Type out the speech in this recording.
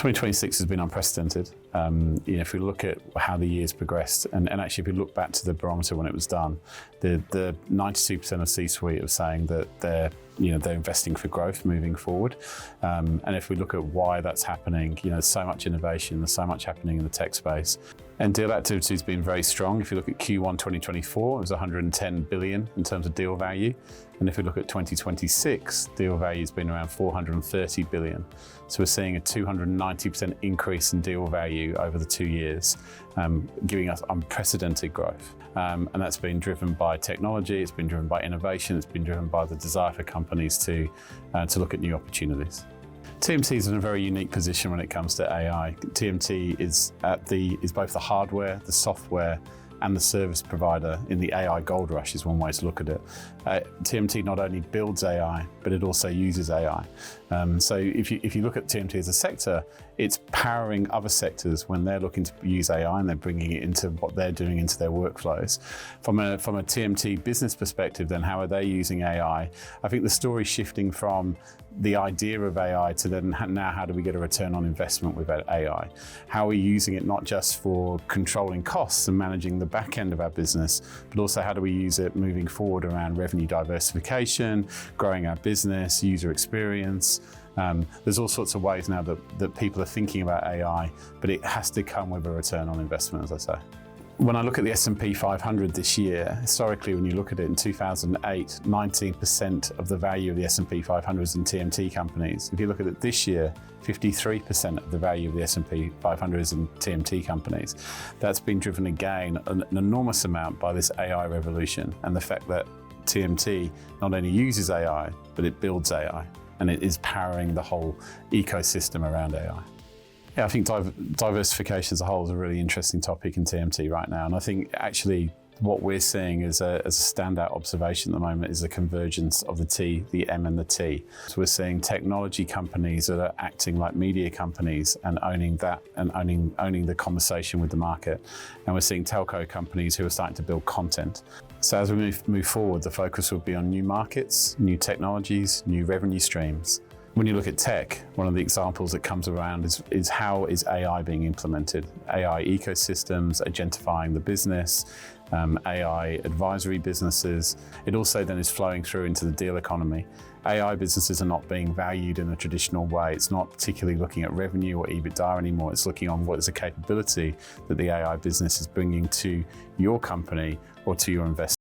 2026 has been unprecedented. If we look at how the year's progressed, and actually if we look back to the Barometer when it was done, the 92% of C-suite are saying that they're investing for growth moving forward. And if we look at why that's happening, there's so much innovation, there's so much happening in the tech space. And deal activity has been very strong. If you look at Q1 2024, it was 110 billion in terms of deal value. And if we look at 2026, deal value has been around 430 billion. So we're seeing a 290% increase in deal value over the 2 years, giving us unprecedented growth. And that's been driven by technology, it's been driven by innovation, it's been driven by the desire for companies to look at new opportunities. TMT is in a very unique position when it comes to AI. TMT is both the hardware, the software, and the service provider in the AI gold rush is one way to look at it. TMT not only builds AI, but it also uses AI. So if you look at TMT as a sector, it's powering other sectors when they're looking to use AI and they're bringing it into what they're doing into their workflows. From a TMT business perspective, then how are they using AI? I think the story's shifting from the idea of AI to then now how do we get a return on investment with AI? How are we using it not just for controlling costs and managing the back end of our business, but also how do we use it moving forward around revenue diversification, growing our business, user experience. There's all sorts of ways now that people are thinking about AI, but it has to come with a return on investment, as I say. When I look at the S&P 500 this year, historically, when you look at it in 2008, 19% of the value of the S&P 500 is in TMT companies. If you look at it this year, 53% of the value of the S&P 500 is in TMT companies. That's been driven again an enormous amount by this AI revolution and the fact that TMT not only uses AI, but it builds AI, and it is powering the whole ecosystem around AI. Yeah, I think diversification as a whole is a really interesting topic in TMT right now. And I think actually what we're seeing as a standout observation at the moment is the convergence of the T, the M and the T. So we're seeing technology companies that are acting like media companies and owning that and owning the conversation with the market. And we're seeing telco companies who are starting to build content. So as we move forward, the focus will be on new markets, new technologies, new revenue streams. When you look at tech, one of the examples that comes around is how is AI being implemented? AI ecosystems, agentifying the business, AI advisory businesses. It also then is flowing through into the deal economy. AI businesses are not being valued in a traditional way. It's not particularly looking at revenue or EBITDA anymore. It's looking on what is the capability that the AI business is bringing to your company or to your investors.